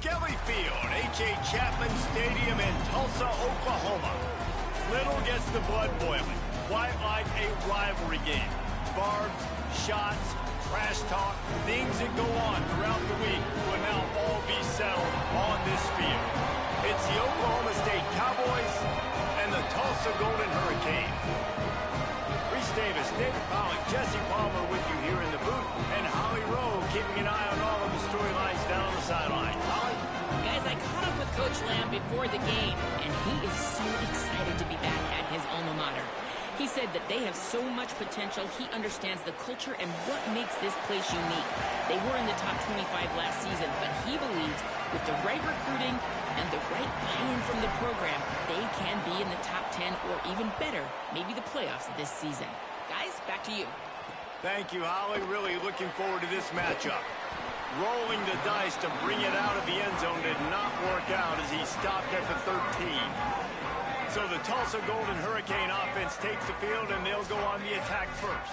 Skelly Field, H.A. Chapman Stadium in Tulsa, Oklahoma. Little gets the blood boiling, quite like a rivalry game. Barbs, shots, trash talk, things that go on throughout the week will now all be settled on this field. It's the Oklahoma State Cowboys and the Tulsa Golden Hurricane. Reese Davis, David Pollock, Jesse Palmer with you here in the booth, and Holly Rowe keeping an eye on all of the storylines down on the sideline. Holly? Guys, I caught up with Coach Lamb before the game, and he is so excited to be back at his alma mater. He said that they have so much potential, he understands the culture and what makes this place unique. They were in the top 25 last season, but he believes with the right recruiting and the right buy-in from the program, they can be in the top 10 or even better, maybe the playoffs this season. Guys, back to you. Thank you, Holly. Really looking forward to this matchup. Rolling the dice to bring it out of the end zone did not work out as he stopped at the 13. So the Tulsa Golden Hurricane offense takes the field, and they'll go on the attack first.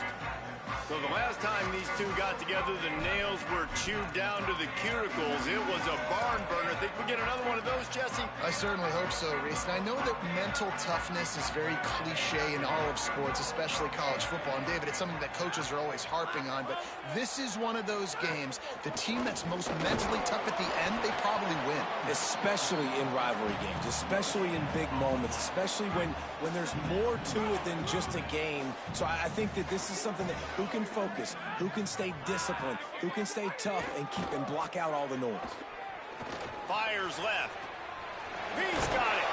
So the last time these two got together, the nails were chewed down to the cuticles. It was a barn burner. Think we get another one of those, Jesse? I certainly hope so, Reese. And I know that mental toughness is very cliche in all of sports, especially college football. And David, it's something that coaches are always harping on. But this is one of those games, the team that's most mentally tough at the end, they probably win. Especially in rivalry games, especially in big moments, especially when there's more to it than just a game. So I think that this is something that who can focus, who can stay disciplined, who can stay tough and keep and block out all the noise. Fires left. He's got it.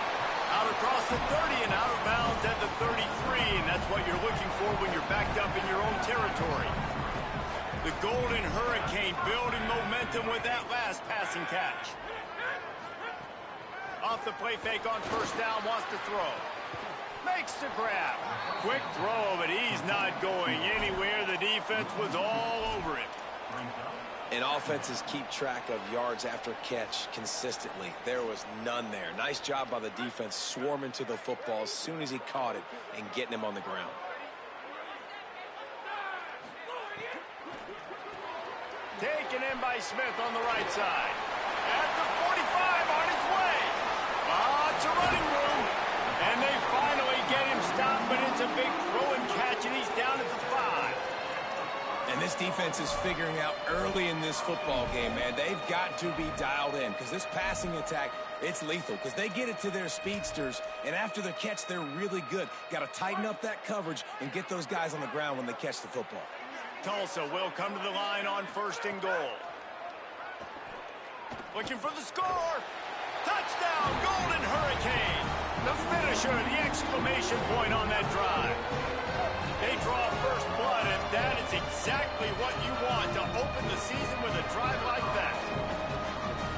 Out across the 30 and out of bounds at the 33, and that's what you're looking for when you're backed up in your own territory. The Golden Hurricane building momentum with that last passing catch. Off the play fake on first down, wants to throw. Makes the grab. Quick throw, but he's not going anywhere. The defense was all over it. And offenses keep track of yards after catch consistently. There was none there. Nice job by the defense swarming to the football as soon as he caught it and getting him on the ground. Taken in by Smith on the right side. At the 45 on his way. It's a running room. And they finally get him stopped, but it's a big throw and catch, and he's down at the 5. And this defense is figuring out early in this football game, man, they've got to be dialed in because this passing attack, it's lethal because they get it to their speedsters, and after the catch, they're really good. Got to tighten up that coverage and get those guys on the ground when they catch the football. Tulsa will come to the line on 1st and goal. Looking for the score. Touchdown, Golden Hurricane. The finisher, the exclamation point on that drive. They draw first blood, and that is exactly what you want to open the season with a drive like that.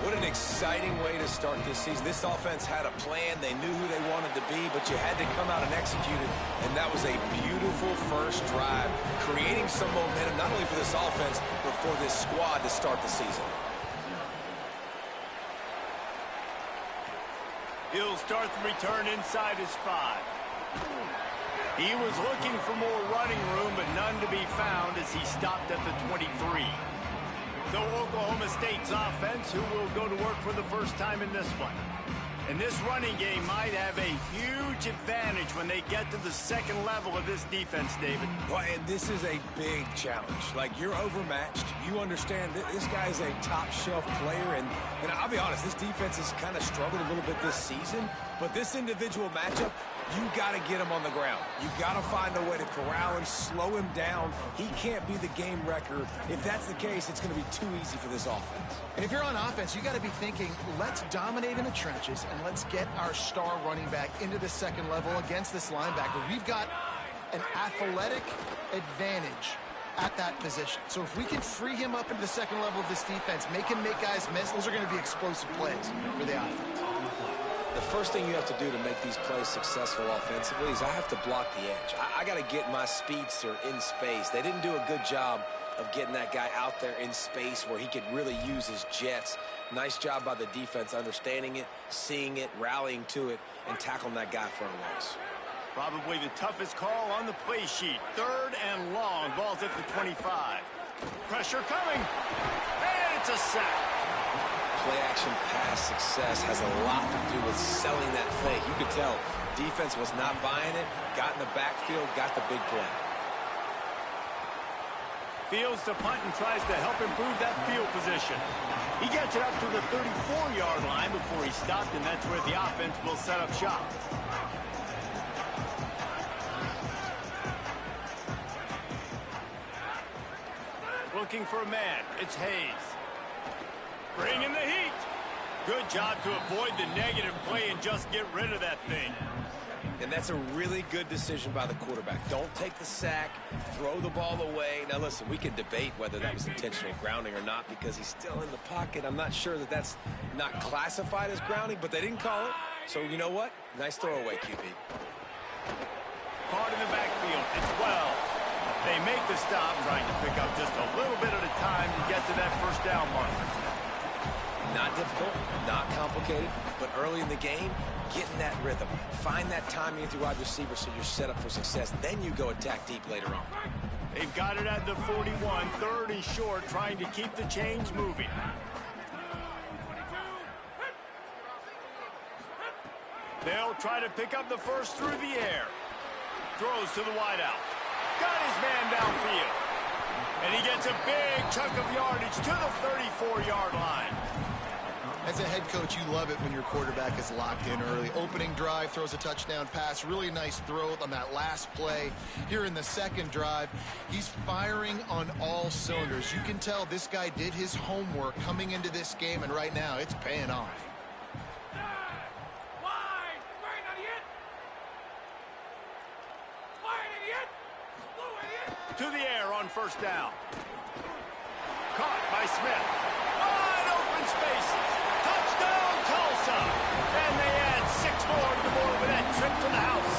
What an exciting way to start this season. This offense had a plan. They knew who they wanted to be, but you had to come out and execute it, and that was a beautiful first drive, creating some momentum, not only for this offense, but for this squad to start the season. He'll start the return inside his 5. He was looking for more running room, but none to be found as he stopped at the 23. So Oklahoma State's offense, who will go to work for the first time in this one. And this running game might have a huge advantage when they get to the second level of this defense, David. Well, and this is a big challenge. Like, you're overmatched. You understand that this guy's a top-shelf player, and I'll be honest, this defense has kind of struggled a little bit this season, but this individual matchup, you got to get him on the ground. You got to find a way to corral him, slow him down. He can't be the game wrecker. If that's the case, it's going to be too easy for this offense. And if you're on offense, you got to be thinking, let's dominate in the trenches and let's get our star running back into the second level against this linebacker. We've got an athletic advantage at that position. So if we can free him up into the second level of this defense, make him make guys miss, those are going to be explosive plays for the offense. The first thing you have to do to make these plays successful offensively is I have to block the edge. I got to get my speedster in space. They didn't do a good job of getting that guy out there in space where he could really use his jets. Nice job by the defense understanding it, seeing it, rallying to it, and tackling that guy for a loss. Probably the toughest call on the play sheet. 3rd and long. Ball's at the 25. Pressure coming. And it's a sack. play-action pass success has a lot to do with selling that fake. You could tell defense was not buying it, got in the backfield, got the big play. Fields to punt and tries to help improve that field position. He gets it up to the 34-yard line before he stopped, and that's where the offense will set up shop. Looking for a man. It's Hayes. Bringing the heat. Good job to avoid the negative play and just get rid of that thing. And that's a really good decision by the quarterback. Don't take the sack, throw the ball away. Now, listen, we can debate whether that was intentional grounding or not because he's still in the pocket. I'm not sure that that's not classified as grounding, but they didn't call it. So, you know what? Nice throwaway, QB. Caught in the backfield. It's Wells. They make the stop, trying to pick up just a little bit at a time to get to that first down marker. Not difficult, not complicated, but early in the game, get in that rhythm. Find that timing with your wide receiver so you're set up for success. Then you go attack deep later on. They've got it at the 41, third and short, trying to keep the chains moving. They'll try to pick up the first through the air. Throws to the wideout. Got his man downfield. And he gets a big chunk of yardage to the 34-yard line. As a head coach, you love it when your quarterback is locked in early. Opening drive, throws a touchdown pass. Really nice throw on that last play. Here in the second drive, he's firing on all cylinders. You can tell this guy did his homework coming into this game, and right now it's paying off. To the air on first down. Caught by Smith. Wide open spaces. Touchdown, Tulsa. And they add 6 more to the board with that trip to the house.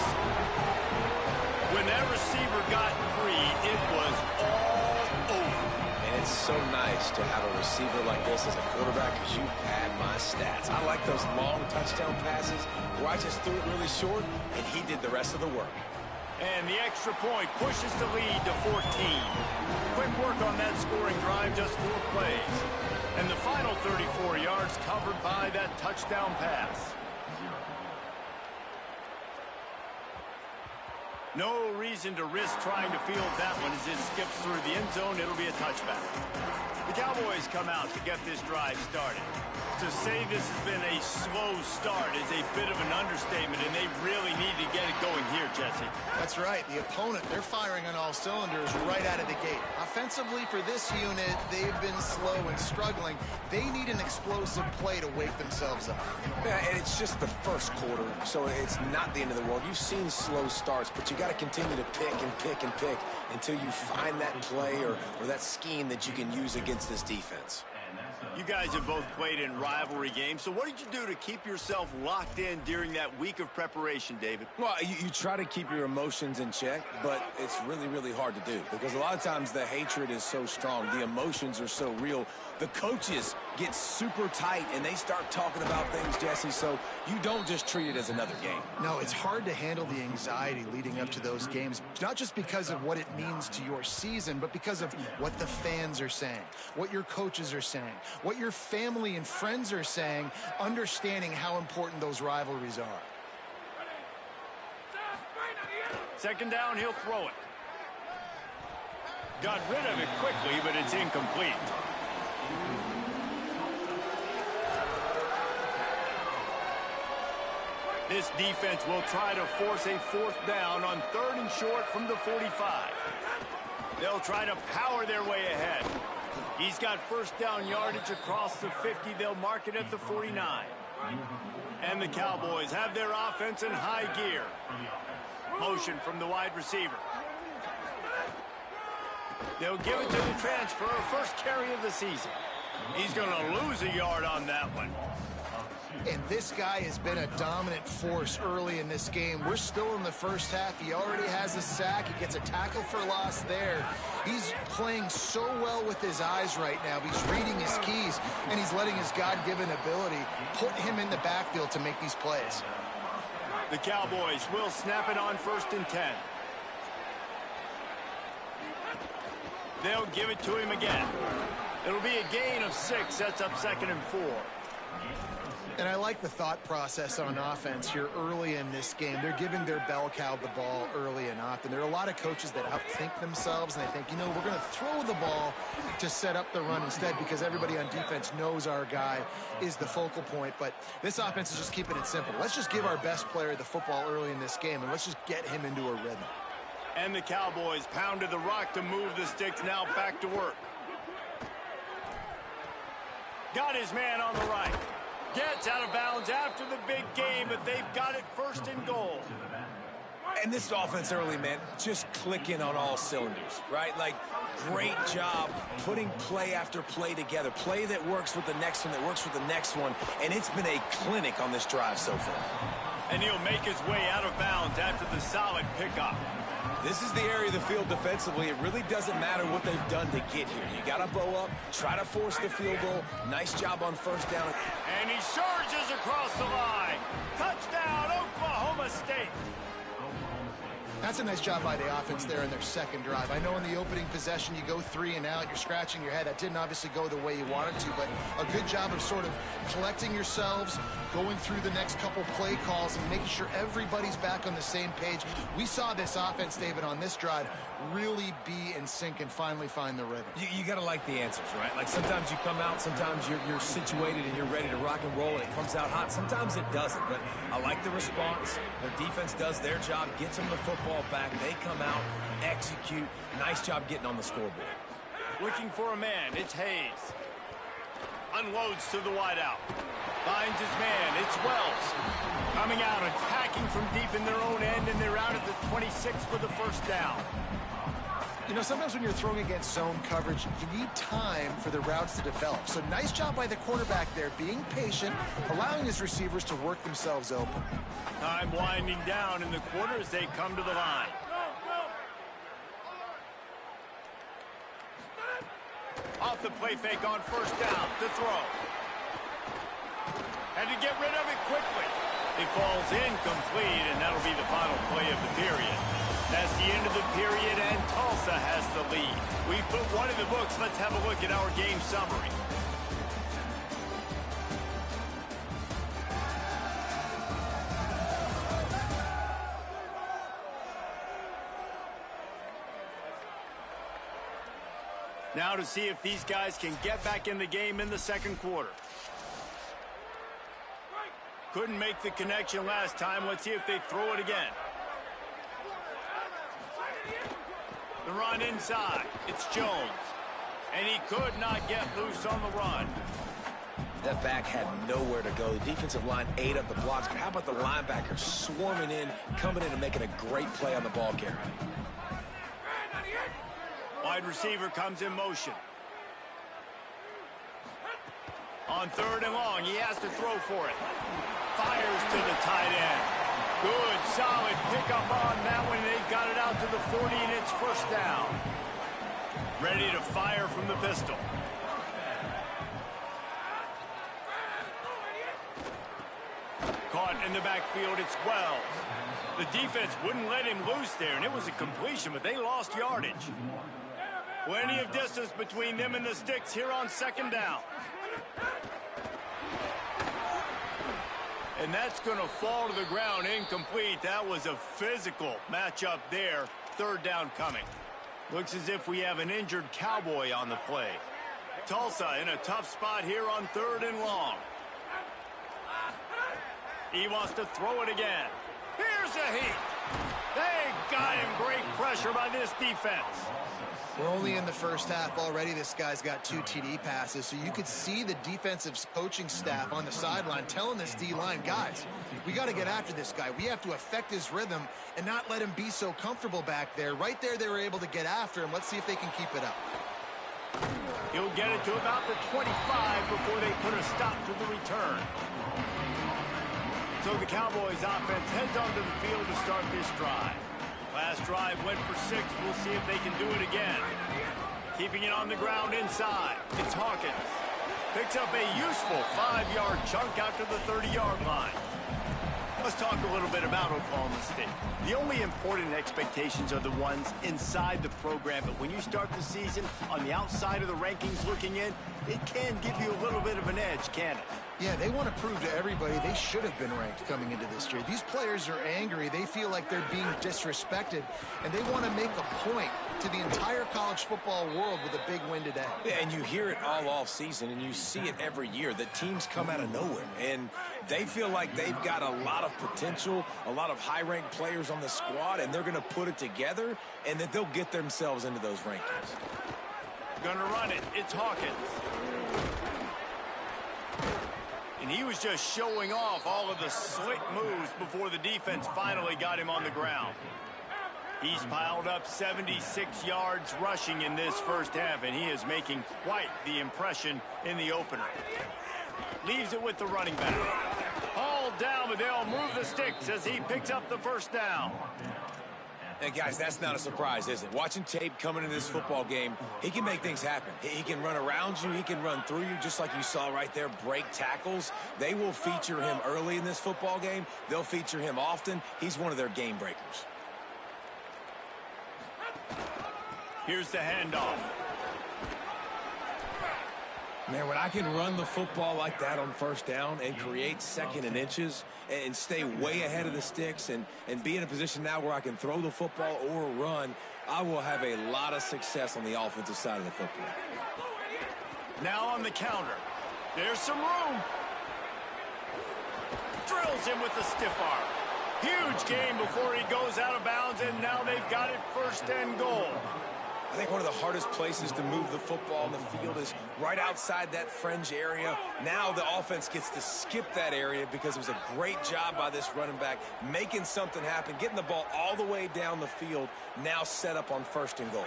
When that receiver got free, it was all over. And it's so nice to have a receiver like this as a quarterback because you pad my stats. I like those long touchdown passes where I just threw it really short and he did the rest of the work. And the extra point pushes the lead to 14. Quick work on that scoring drive, just 4 plays. And the final 34 yards covered by that touchdown pass. No reason to risk trying to field that one as it skips through the end zone. It'll be a touchback. The Cowboys come out to get this drive started. To say this has been a slow start is a bit of an understatement, and they really need to get it going here, Jesse. That's right. The opponent, they're firing on all cylinders right out of the gate. Offensively, for this unit, they've been slow and struggling. They need an explosive play to wake themselves up. Yeah, and it's just the first quarter, so it's not the end of the world. You've seen slow starts, but you got to continue to pick and pick and pick until you find that play or that scheme that you can use against this defense. You guys have both played in rivalry games, so what did you do to keep yourself locked in during that week of preparation, David? Well, you try to keep your emotions in check, but it's really, really hard to do because a lot of times the hatred is so strong. The emotions are so real. The coaches get super tight, and they start talking about things, Jesse, so you don't just treat it as another game. No, it's hard to handle the anxiety leading up to those games, not just because of what it means to your season, but because of what the fans are saying, what your coaches are saying, what your family and friends are saying, understanding how important those rivalries are. Second down, he'll throw it. Got rid of it quickly, but it's incomplete. This defense will try to force a 4th down on 3rd and short from the 45. They'll try to power their way ahead. He's got first down yardage across the 50. They'll mark it at the 49. And the Cowboys have their offense in high gear. Motion from the wide receiver. They'll give it to the transfer, first carry of the season. He's going to lose a yard on that one. And this guy has been a dominant force early in this game. We're still in the first half. He already has a sack. He gets a tackle for loss there. He's playing so well with his eyes right now. He's reading his keys, and he's letting his God-given ability put him in the backfield to make these plays. The Cowboys will snap it on 1st and 10. They'll give it to him again. It'll be a gain of 6. Sets up 2nd and 4. And I like the thought process on offense here early in this game. They're giving their bell cow the ball early and often. There are a lot of coaches that outthink themselves, and they think, you know, we're going to throw the ball to set up the run instead because everybody on defense knows our guy is the focal point. But this offense is just keeping it simple. Let's just give our best player the football early in this game, and let's just get him into a rhythm. And the Cowboys pounded the rock to move the sticks, now back to work. Got his man on the right. Gets out of bounds after the big game, but they've got it first and goal. And this offense early, man, just clicking on all cylinders, right? Like, great job putting play after play together. Play that works with the next one, that works with the next one. And it's been a clinic on this drive so far. And he'll make his way out of bounds after the solid pickup. This is the area of the field defensively. It really doesn't matter what they've done to get here. You got to bow up, try to force the field goal. Nice job on first down. And he surges across the line. Touchdown, Oklahoma State. That's a nice job by the offense there in their second drive. I know in the opening possession you go 3 and out, you're scratching your head. That didn't obviously go the way you wanted to, but a good job of sort of collecting yourselves, going through the next couple play calls and making sure everybody's back on the same page. We saw this offense, David, on this drive really be in sync and finally find the rhythm. You got to like the answers, right? Like sometimes you come out, sometimes you're situated and you're ready to rock and roll and it comes out hot. Sometimes it doesn't, but I like the response. Their defense does their job, gets them the football back. They come out, execute. Nice job getting on the scoreboard. Looking for a man, it's Hayes. Unloads to the wideout. Finds his man, it's Wells. Coming out, attacking from deep in their own end, and they're out at the 26 for the first down. You know, sometimes when you're throwing against zone coverage, you need time for the routes to develop. So nice job by the quarterback there, being patient, allowing his receivers to work themselves open. Time winding down in the quarter as they come to the line. Off the play fake on first down to throw. And to get rid of it quickly. It falls incomplete, and that'll be the final play of the period. That's the end of the period, and Tulsa has the lead. We put one in the books. Let's have a look at our game summary. Now to see if these guys can get back in the game in the second quarter. Couldn't make the connection last time. Let's see if they throw it again. The run inside. It's Jones. And he could not get loose on the run. That back had nowhere to go. The defensive line ate up the blocks, but how about the linebackers swarming in, coming in and making a great play on the ball carrier? Wide receiver comes in motion. On third and long, he has to throw for it. Fires to the tight end. Good, solid pickup on that one. They got it out to the 40, and it's first down. Ready to fire from the pistol. Caught in the backfield, it's Wells. The defense wouldn't let him loose there, and it was a completion, but they lost yardage. Plenty of distance between them and the sticks here on second down. And that's going to fall to the ground incomplete. That was a physical matchup there. Third down coming. Looks as if we have an injured Cowboy on the play. Tulsa in a tough spot here on third and long. He wants to throw it again. Here's a heat. They got him. Great pressure by this defense. We're only in the first half already. This guy's got 2 TD passes, so you could see the defensive coaching staff on the sideline telling this D-line, guys, we got to get after this guy. We have to affect his rhythm and not let him be so comfortable back there. Right there, they were able to get after him. Let's see if they can keep it up. He'll get it to about the 25 before they put a stop to the return. So the Cowboys offense heads onto the field to start this drive. Last drive went for 6. We'll see if they can do it again. Keeping it on the ground inside. It's Hawkins. Picks up a useful 5-yard chunk out to the 30-yard line. Let's talk a little bit about Oklahoma State. The only important expectations are the ones inside the program, but when you start the season on the outside of the rankings looking in, it can give you a little bit of an edge, can it? Yeah, they want to prove to everybody they should have been ranked coming into this year. These players are angry. They feel like they're being disrespected, and they want to make a point to the entire college football world with a big win today. Yeah, and you hear it all off season, and you see it every year that teams come out of nowhere, and they feel like they've got a lot of potential, a lot of high-ranked players on the squad, and they're going to put it together, and that they'll get themselves into those rankings. Gonna run it. It's Hawkins. And he was just showing off all of the slick moves before the defense finally got him on the ground. He's piled up 76 yards rushing in this first half, and he is making quite the impression in the opener. Leaves it with the running back. Hauled down, but they'll move the sticks as he picks up the first down. And guys, that's not a surprise, is it? Watching tape coming into this football game, he can make things happen. He can run around you, he can run through you, just like you saw right there, break tackles. They will feature him early in this football game. They'll feature him often. He's one of their game breakers. Here's the handoff. Man, when I can run the football like that on first down and create second and inches and stay way ahead of the sticks and be in a position now where I can throw the football or run, I will have a lot of success on the offensive side of the football. Now on the counter. There's some room. Drills him with the stiff arm. Huge gain before he goes out of bounds, and now they've got it first and goal. I think one of the hardest places to move the football on the field is right outside that fringe area. Now the offense gets to skip that area because it was a great job by this running back making something happen, getting the ball all the way down the field, now set up on first and goal.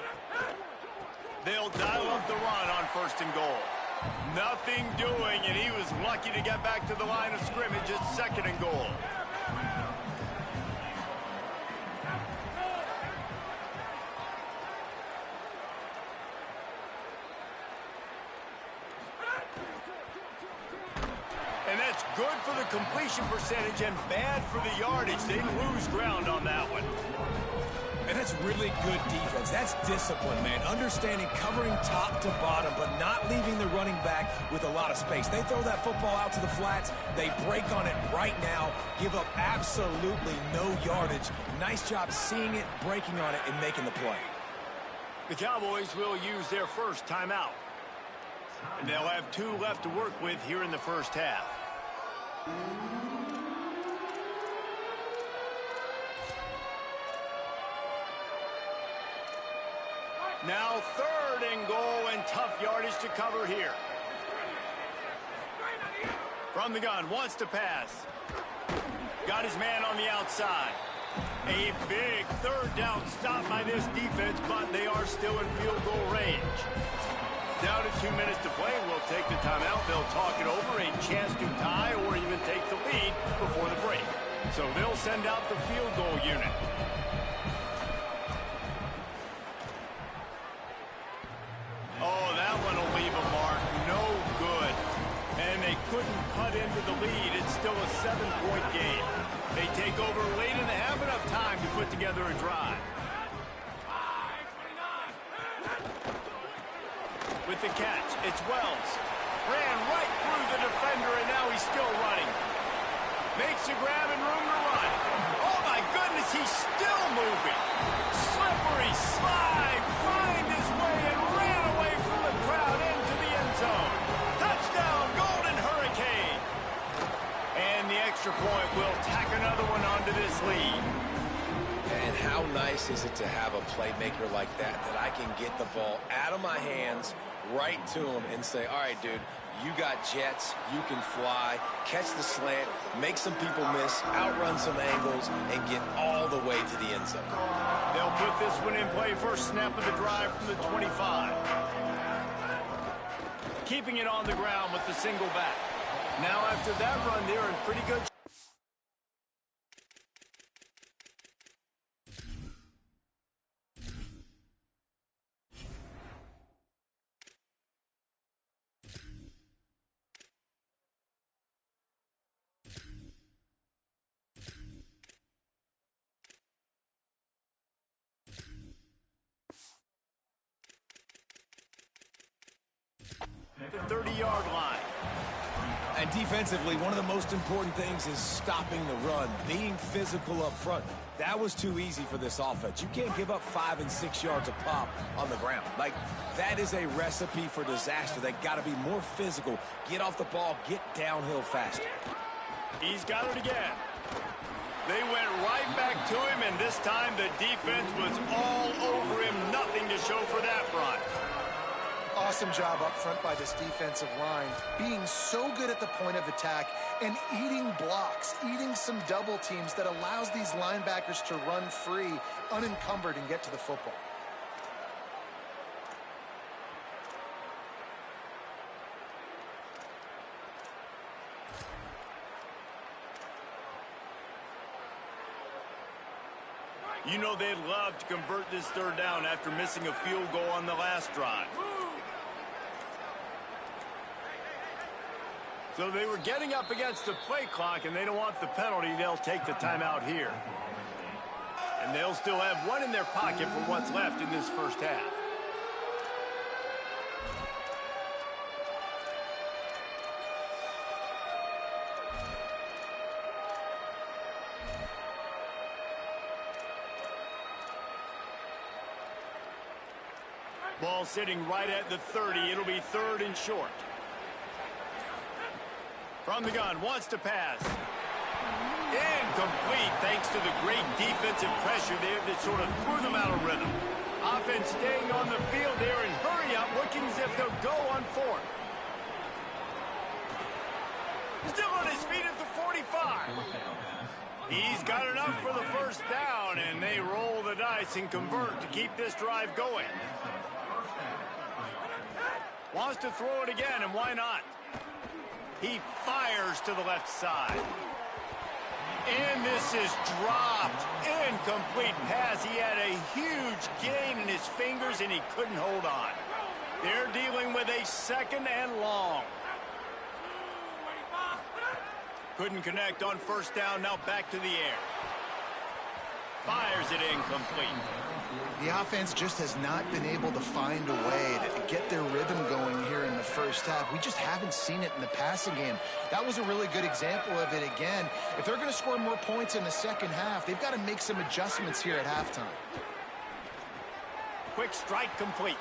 They'll dial up the run on first and goal. Nothing doing, and he was lucky to get back to the line of scrimmage at second and goal. And that's good for the completion percentage and bad for the yardage. They lose ground on that one. And that's really good defense. That's discipline, man. Understanding, covering top to bottom, but not leaving the running back with a lot of space. They throw that football out to the flats. They break on it right now, give up absolutely no yardage. Nice job seeing it, breaking on it, and making the play. The Cowboys will use their first timeout. And they'll have 2 left to work with here in the first half. Now 3rd and goal, and tough yardage to cover here. From the gun, wants to pass. Got his man on the outside. A big 3rd down stop by this defense, but they are still in field goal range. Down to 2 minutes to play. We'll take the timeout. They'll talk it over. A chance to tie or even take the lead before the break. So they'll send out the field goal unit. Oh, that one will leave a mark. No good. And they couldn't cut into the lead. It's still a 7-point game. They take over late in the half, enough time to put together a drive. With the catch, it's Wells. Ran right through the defender, and now he's still running. Makes a grab and room to run. Oh, my goodness, he's still moving. Slippery slide, find his way, and ran away from the crowd into the end zone. Touchdown, Golden Hurricane. And the extra point will tack another one onto this lead. And how nice is it to have a playmaker like that I can get the ball out of my hands right to him and say, all right, dude, you got jets, you can fly, catch the slant, make some people miss, outrun some angles, and get all the way to the end zone. They'll put this one in play first snap of the drive from the 25. Keeping it on the ground with the single back. Now after that run, they're in pretty good shape. The 30-yard line. and defensively, one of the most important things is stopping the run, being physical up front. That was too easy for this offense. You can't give up 5 and 6 yards a pop on the ground. Like, that is a recipe for disaster. They got to be more physical, get off the ball, get downhill faster. He's got it again. They went right back to him, and this time the defense was all over him. Nothing to show for that run. Awesome job up front by this defensive line, being so good at the point of attack and eating blocks, eating some double teams that allows these linebackers to run free, unencumbered, and get to the football. You know they'd love to convert this third down after missing a field goal on the last drive. So they were getting up against the play clock, and they don't want the penalty. They'll take the timeout here. And they'll still have one in their pocket for what's left in this first half. Ball sitting right at the 30. It'll be 3rd and short. From the gun, wants to pass. Incomplete, thanks to the great defensive pressure there that sort of threw them out of rhythm. Offense staying on the field there and hurry up, looking as if they'll go on 4th. Still on his feet at the 45. He's got enough for the first down, and they roll the dice and convert to keep this drive going. Wants to throw it again, and why not? He fires to the left side. And this is dropped. Incomplete pass. He had a huge gain in his fingers, and he couldn't hold on. They're dealing with a 2nd and long. Couldn't connect on first down. Now back to the air. Fires it incomplete. The offense just has not been able to find a way to get their rhythm going here in the first half. We just haven't seen it in the passing game. That was a really good example of it again. If they're going to score more points in the second half, they've got to make some adjustments here at halftime. Quick strike complete.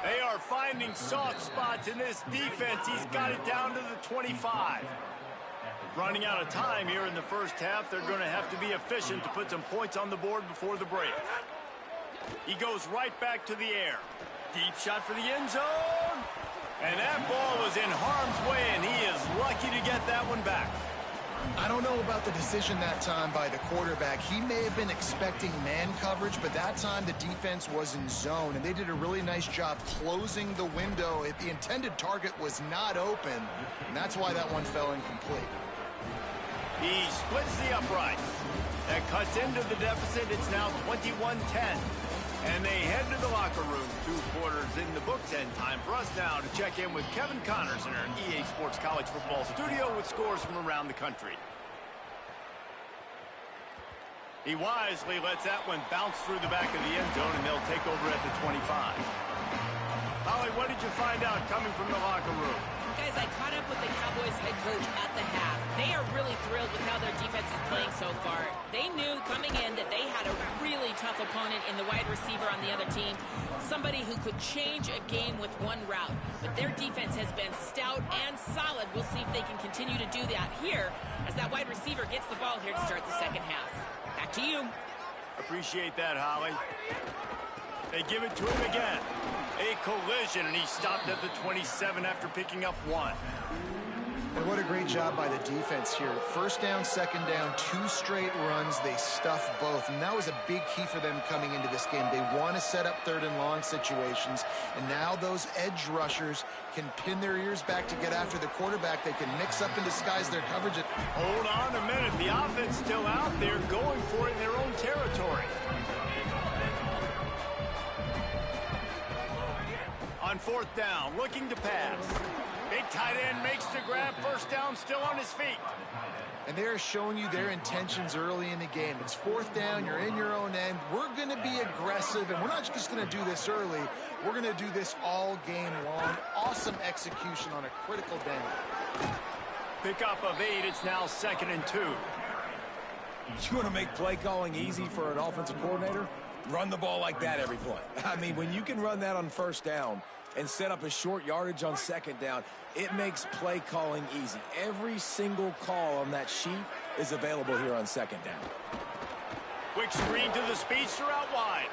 They are finding soft spots in this defense. He's got it down to the 25. Running out of time here in the first half. They're going to have to be efficient to put some points on the board before the break. He goes right back to the air. Deep shot for the end zone. And that ball was in harm's way, and he is lucky to get that one back. I don't know about the decision that time by the quarterback. He may have been expecting man coverage, but that time the defense was in zone, and they did a really nice job closing the window. The intended target was not open, and that's why that one fell incomplete. He splits the upright. That cuts into the deficit. It's now 21-10. And they head to the locker room. 2 quarters in the books, and time for us now to check in with Kevin Connors in our EA Sports College Football studio with scores from around the country. He wisely lets that one bounce through the back of the end zone, and they'll take over at the 25. Holly, what did you find out coming from the locker room? Guys, I caught up with the Cowboys head coach at the half. They are really thrilled with how their defense is playing so far. They knew coming in that they had a really tough opponent in the wide receiver on the other team, somebody who could change a game with one route. But their defense has been stout and solid. We'll see if they can continue to do that here as that wide receiver gets the ball here to start the second half. Back to you. Appreciate that, Holly. They give it to him again. A collision, and he stopped at the 27 after picking up 1. And what a great job by the defense here. First down, second down, 2 straight runs. They stuffed both, and that was a big key for them coming into this game. They want to set up 3rd and long situations, and now those edge rushers can pin their ears back to get after the quarterback. They can mix up and disguise their coverage. Hold on a minute. The offense still out there going for it in their own territory. On 4th down, looking to pass. Big tight end makes the grab. First down, still on his feet. And they're showing you their intentions early in the game. It's 4th down. You're in your own end. We're going to be aggressive, and we're not just going to do this early. We're going to do this all game long. Awesome execution on a critical down. Pickup of 8. It's now 2nd and 2. You want to make play calling easy for an offensive coordinator? Run the ball like that every play. I mean, when you can run that on 1st down and set up a short yardage on 2nd down, it makes play calling easy. Every single call on that sheet is available here on 2nd down. Quick screen to the speedster out wide.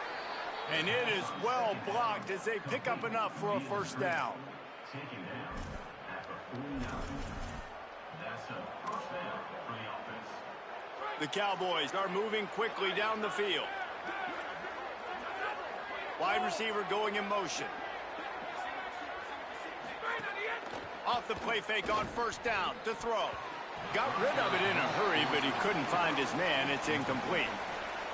And it is well blocked as they pick up enough for a 1st down. The Cowboys are moving quickly down the field. Wide receiver going in motion. Off the play fake on 1st down to throw. Got rid of it in a hurry, but he couldn't find his man. It's incomplete.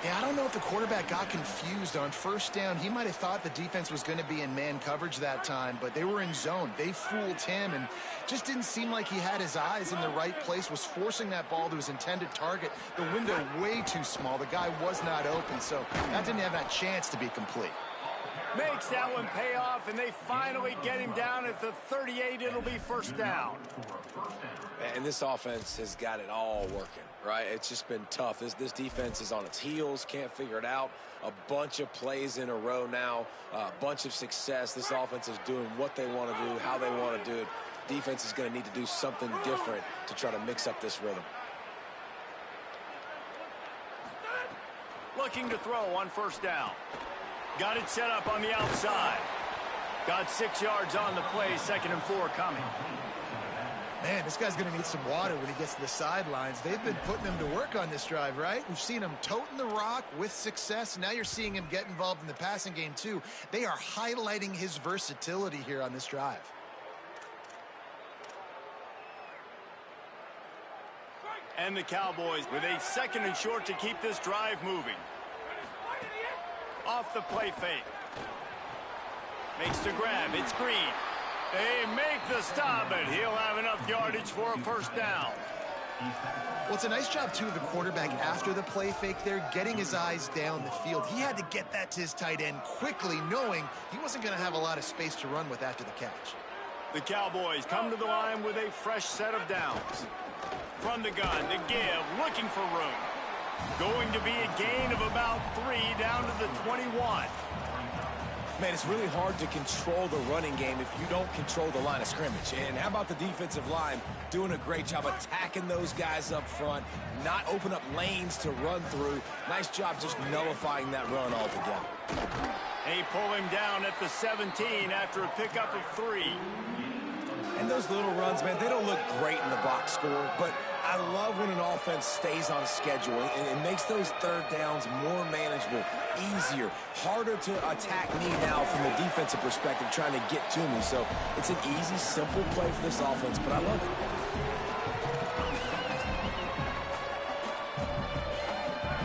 Yeah, I don't know if the quarterback got confused on 1st down. He might have thought the defense was going to be in man coverage that time, but they were in zone. They fooled him and just didn't seem like he had his eyes in the right place, was forcing that ball to his intended target. The window way too small. The guy was not open, so that didn't have that chance to be complete. Makes that one pay off, and they finally get him down at the 38. It'll be 1st down. And this offense has got it all working, right? It's just been tough. This defense is on its heels, can't figure it out. A bunch of plays in a row now, a bunch of success. This offense is doing what they want to do, how they want to do it. Defense is going to need to do something different to try to mix up this rhythm. Looking to throw on 1st down. Got it set up on the outside. Got 6 yards on the play, 2nd and 4 coming. Man, this guy's going to need some water when he gets to the sidelines. They've been putting him to work on this drive, right? We've seen him toting the rock with success. Now you're seeing him get involved in the passing game, too. They are highlighting his versatility here on this drive. And the Cowboys with a 2nd and short to keep this drive moving. Off the play fake. Makes the grab. It's Green. They make the stop, but he'll have enough yardage for a 1st down. Well, it's a nice job, too, of the quarterback after the play fake there, getting his eyes down the field. He had to get that to his tight end quickly, knowing he wasn't going to have a lot of space to run with after the catch. The Cowboys come to the line with a fresh set of downs. From the gun, the give, looking for room. Going to be a gain of about 3 down to the 21. Man, it's really hard to control the running game if you don't control the line of scrimmage. And how about the defensive line doing a great job attacking those guys up front, not open up lanes to run through. Nice job just nullifying that run altogether. They pull him down at the 17 after a pickup of 3. And those little runs, man, they don't look great in the box score, but I love when an offense stays on schedule and it makes those 3rd downs more manageable, easier, harder to attack me now from a defensive perspective trying to get to me. So it's an easy, simple play for this offense, but I love it.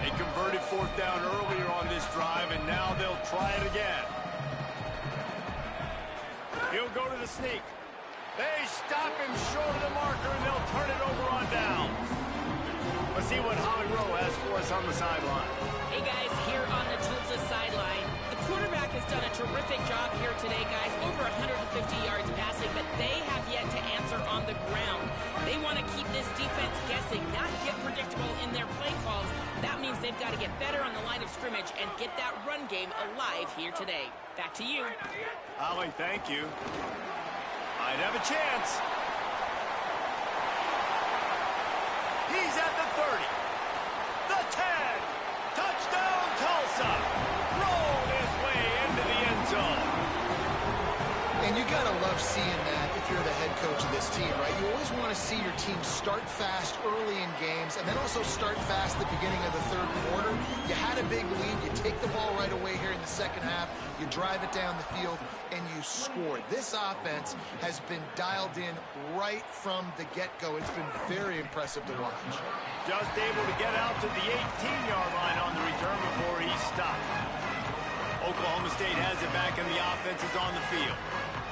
They converted 4th down earlier on this drive, and now they'll try it again. He'll go to the sneak. They stop him short of the marker, and they'll turn it over on downs. Let's see what Holly Rowe has for us on the sideline. Hey, guys, here on the Tulsa sideline, the quarterback has done a terrific job here today, guys. Over 150 yards passing, but they have yet to answer on the ground. They want to keep this defense guessing, not get predictable in their play calls. That means they've got to get better on the line of scrimmage and get that run game alive here today. Back to you. Holly, thank you. Might have a chance. He's at the 30. The 10. Touchdown, Tulsa. Rolled his way into the end zone. And you got to love seeing that if you're the head coach of this team, right? You always want to see your team start fast early in games and then also start fast at the beginning of the 3rd quarter. You had a big lead. You take the ball right away here in the 2nd half. You drive it down the field, and you score. This offense has been dialed in right from the get-go. It's been very impressive to watch. Just able to get out to the 18-yard line on the return before he stopped. Oklahoma State has it back, and the offense is on the field.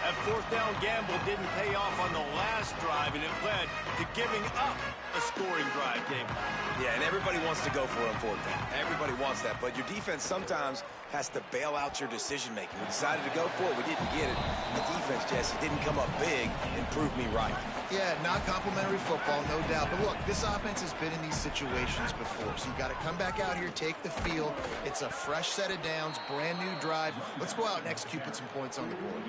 That fourth down gamble didn't pay off on the last drive, and it led to giving up a scoring drive, David. Yeah, and everybody wants to go for it on fourth down. Everybody wants that, but your defense sometimes has to bail out your decision-making. We decided to go for it. We didn't get it. The defense, Jesse, didn't come up big and prove me right. Yeah, not complimentary football, no doubt. But look, this offense has been in these situations before, so you got to come back out here, take the field. It's a fresh set of downs, brand new drive. Let's go out and execute, put some points on the board.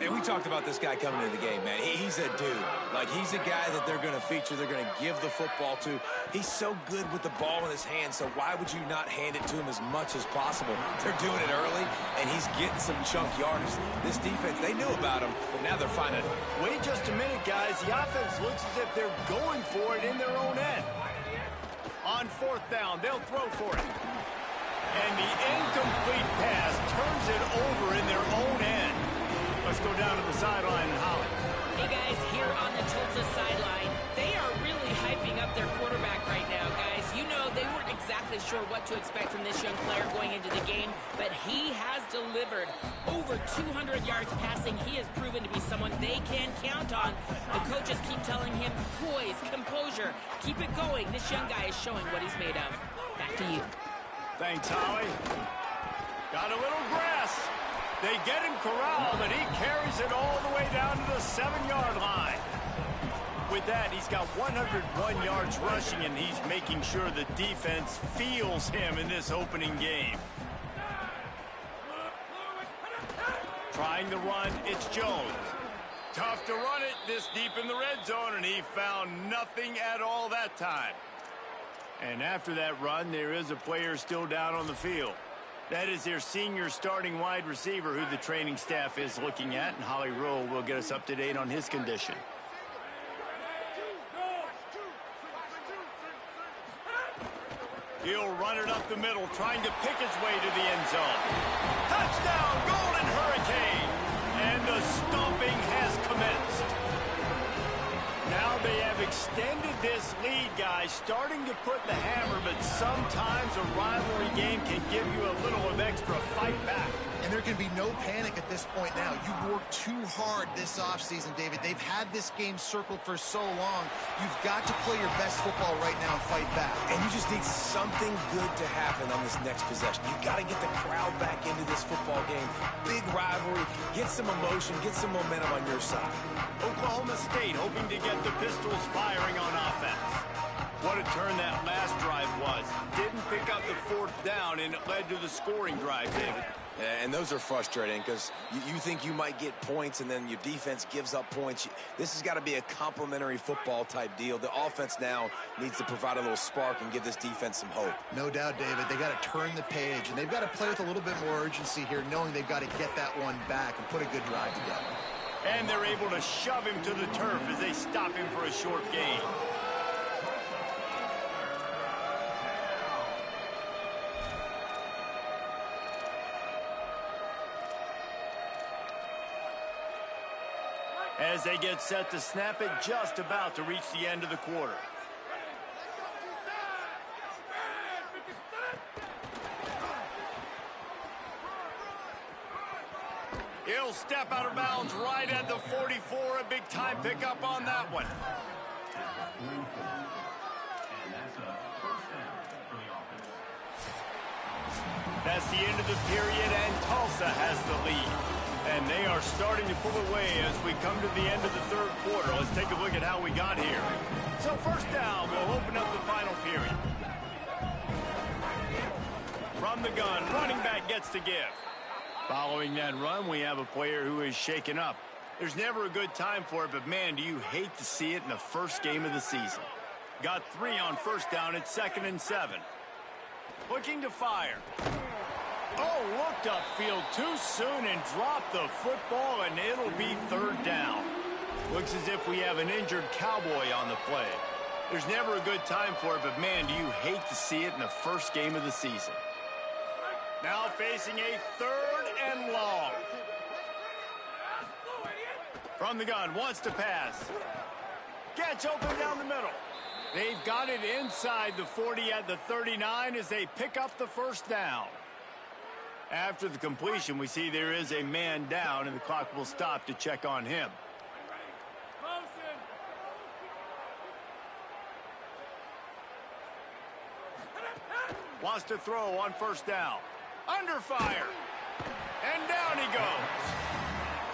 And we talked about this guy coming into the game, man. He's a dude. Like, he's a guy that they're going to feature, they're going to give the football to. He's so good with the ball in his hands, so why would you not hand it to him as much as possible? They're doing it early, and he's getting some chunk yardage. This defense, they knew about him, but now they're finding it. Wait just a minute, guys. The offense looks as if they're going for it in their own end. On fourth down, they'll throw for it. And the incomplete pass turns it over in their own end. Let's go down to the sideline and Holly. Hey, guys, here on the Tulsa sideline, they are really hyping up their quarterback right now, guys. You know, they weren't exactly sure what to expect from this young player going into the game, but he has delivered over 200 yards passing. He has proven to be someone they can count on. The coaches keep telling him, poise, composure, keep it going. This young guy is showing what he's made of. Back to you. Thanks, Holly. Got a little grass. They get him corralled, but he carries it all the way down to the 7-yard line. With that, he's got 101 yards rushing, and he's making sure the defense feels him in this opening game. Trying the run, it's Jones. Tough to run it this deep in the red zone, and he found nothing at all that time. And after that run, there is a player still down on the field. That is their senior starting wide receiver who the training staff is looking at, and Holly Rowe will get us up to date on his condition. He'll run it up the middle, trying to pick his way to the end zone. Touchdown, Golden Hurricane! And the stomping has commenced. Now they have extended this lead, guys, starting to put the hammer, but sometimes a rivalry game can give you a little of extra fight back. And there can be no panic at this point now. You worked too hard this offseason, David. They've had this game circled for so long. You've got to play your best football right now and fight back. And you just need something good to happen on this next possession. You got to get the crowd back into this football game. Big rivalry. Get some emotion. Get some momentum on your side. Oklahoma State hoping to get the Pistols firing on offense. What a turn that last drive was. Didn't pick up the fourth down, and it led to the scoring drive, David. Yeah, and those are frustrating because you think you might get points, and then your defense gives up points. This has got to be a complimentary football type deal. The offense now needs to provide a little spark and give this defense some hope. No doubt, David. They got to turn the page, and they've got to play with a little bit more urgency here, knowing they've got to get that one back and put a good drive together. And they're able to shove him to the turf as they stop him for a short gain. As they get set to snap it, just about to reach the end of the quarter. He'll step out of bounds right at the 44. A big time pickup on that one. That's the end of the period, and Tulsa has the lead. And they are starting to pull away as we come to the end of the third quarter. Let's take a look at how we got here. So first down, we'll open up the final period. From the gun, running back gets to give. Following that run, we have a player who is shaken up. There's never a good time for it, but man, do you hate to see it in the first game of the season. Got 3 on first down at 2nd and 7. Looking to fire. Oh, looked upfield too soon and dropped the football, and it'll be 3rd down. Looks as if we have an injured Cowboy on the play. There's never a good time for it, but man, do you hate to see it in the first game of the season. Now facing a 3rd and long. From the gun, wants to pass. Gets open down the middle. They've got it inside the 40 at the 39 as they pick up the first down. After the completion, we see there is a man down, and the clock will stop to check on him. Wants to throw on first down. Under fire. And down he goes.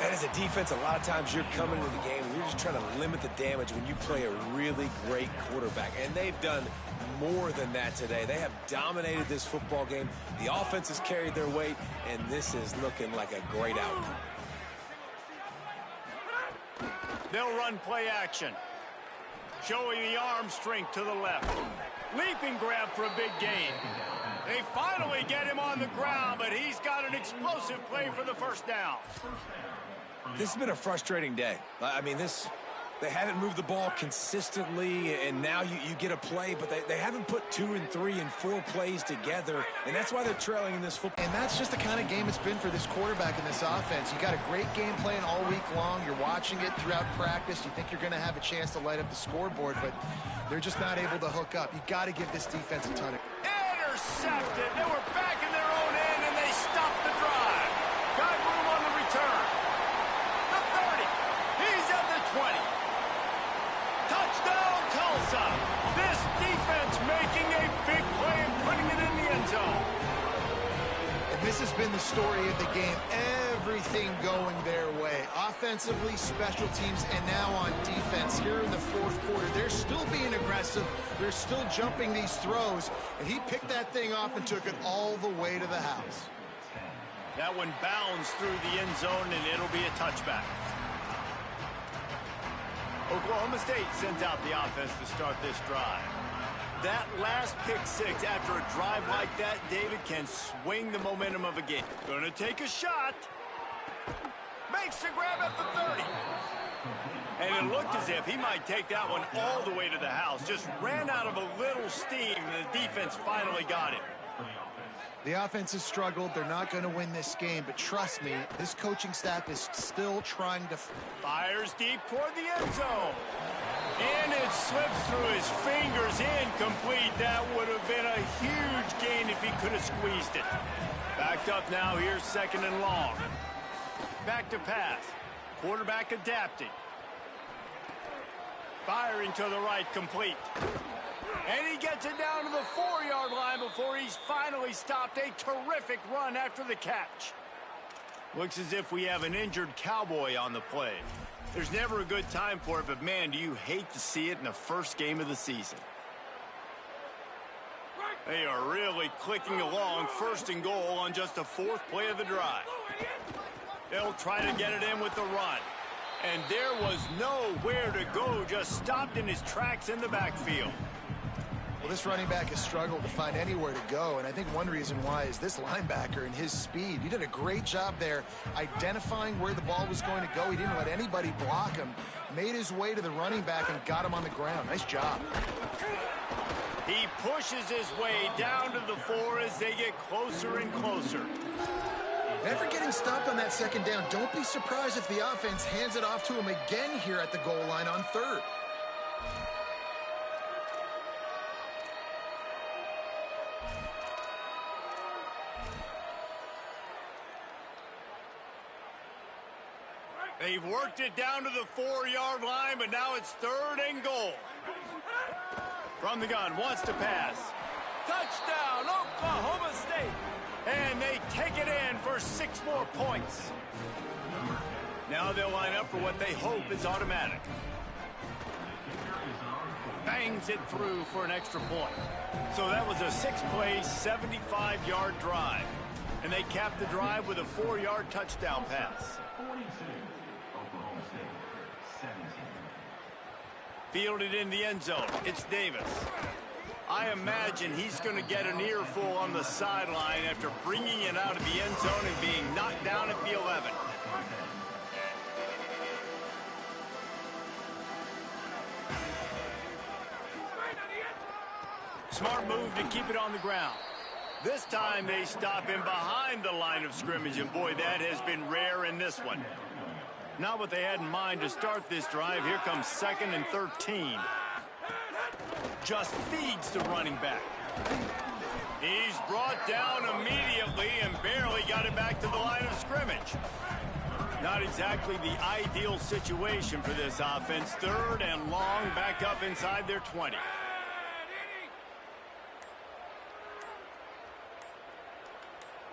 And as a defense, a lot of times you're coming into the game and you're just trying to limit the damage when you play a really great quarterback. And they've done more than that today. They have dominated this football game. The offense has carried their weight, and this is looking like a great outcome. They'll run play action. Showing the arm strength to the left. Leaping grab for a big gain. They finally get him on the ground, but he's got an explosive play for the first down. This has been a frustrating day. I mean, they haven't moved the ball consistently, and now you get a play, but they haven't put 2 and 3 and 4 plays together, and that's why they're trailing in this football. And that's just the kind of game it's been for this quarterback in this offense. You got a great game plan all week long. You're watching it throughout practice. You think you're going to have a chance to light up the scoreboard, but they're just not able to hook up. You got to give this defense a ton of... Intercepted. They were back in their own end, and they stopped the drive. Got room on the return. The 30. He's at the 20. Touchdown, Tulsa. This defense making a big play and putting it in the end zone. And this has been the story of the game. Everything going their way. Offensively, special teams, and now on defense here in the fourth quarter. They're still being aggressive. They're still jumping these throws. And he picked that thing off and took it all the way to the house. That one bounds through the end zone, and it'll be a touchback. Oklahoma State sends out the offense to start this drive. That last pick six after a drive like that, David, can swing the momentum of a game. Gonna take a shot. Makes the grab at the 30. And it looked as if he might take that one all the way to the house. Just ran out of a little steam, and the defense finally got it. The offense has struggled. They're not going to win this game, but trust me, this coaching staff is still trying to... Fires deep toward the end zone. And it slips through his fingers, incomplete. That would have been a huge gain if he could have squeezed it. Backed up now, here's second and long. Back to pass. Quarterback adapting. Firing to the right, complete. And he gets it down to the 4-yard line before he's finally stopped. A terrific run after the catch. Looks as if we have an injured Cowboy on the play. There's never a good time for it, but man, do you hate to see it in the first game of the season. They are really clicking along, first and goal on just the fourth play of the drive. They'll try to get it in with the run. And there was nowhere to go, just stopped in his tracks in the backfield. Well, this running back has struggled to find anywhere to go, and I think one reason why is this linebacker and his speed. He did a great job there identifying where the ball was going to go. He didn't let anybody block him, made his way to the running back and got him on the ground. Nice job. He pushes his way down to the 4 as they get closer and closer. Never getting stopped on that second down. Don't be surprised if the offense hands it off to him again here at the goal line on third. They've worked it down to the 4-yard line, but now it's third and goal. From the gun, wants to pass. Touchdown, Oklahoma State. And they take it in for 6 more points. Now they'll line up for what they hope is automatic. Bangs it through for an extra point. So that was a 6-play, 75-yard drive. And they capped the drive with a 4-yard touchdown pass. Fielded in the end zone. It's Davis. I imagine he's going to get an earful on the sideline after bringing it out of the end zone and being knocked down at the 11. Smart move to keep it on the ground. This time they stop him behind the line of scrimmage, and boy, that has been rare in this one. Not what they had in mind to start this drive. Here comes 2nd and 13. Just feeds the running back. He's brought down immediately and barely got it back to the line of scrimmage. Not exactly the ideal situation for this offense. 3rd and long, back up inside their 20.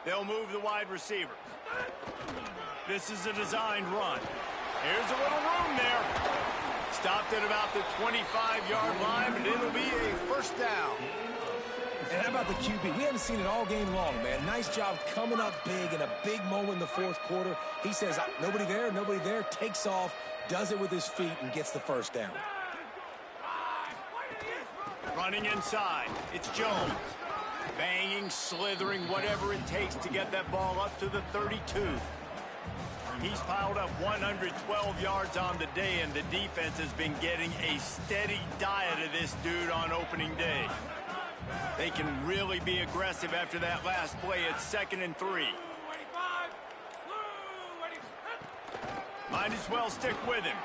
They'll move the wide receiver. This is a designed run. Here's a little room there. Stopped at about the 25-yard line, but it'll be a first down. And how about the QB? We haven't seen it all game long, man. Nice job coming up big in a big moment in the 4th quarter. He says, nobody there, takes off, does it with his feet, and gets the first down. Running inside, it's Jones. Banging, slithering, whatever it takes to get that ball up to the 32. He's piled up 112 yards on the day, and the defense has been getting a steady diet of this dude on opening day. They can really be aggressive after that last play. It's 2nd and 3. Might as well stick with him.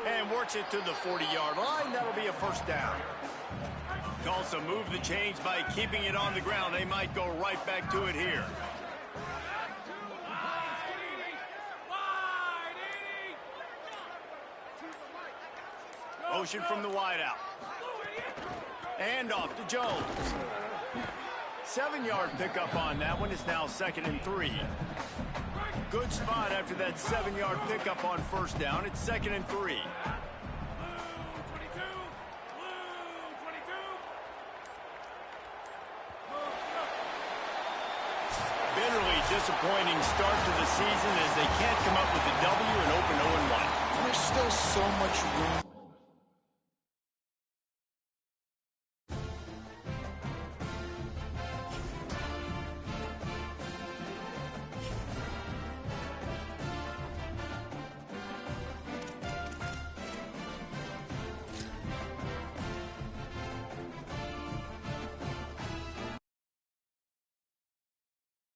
And works it to the 40-yard line. That'll be a first down. Tulsa moved the chains by keeping it on the ground. They might go right back to it here. Motion from the wideout. And off to Jones. 7-yard pickup on that one. It's now 2nd and 3. Good spot after that 7-yard pickup on first down. It's 2nd and 3. Bitterly disappointing start to the season as they can't come up with a W and open 0-1. There's still so much room.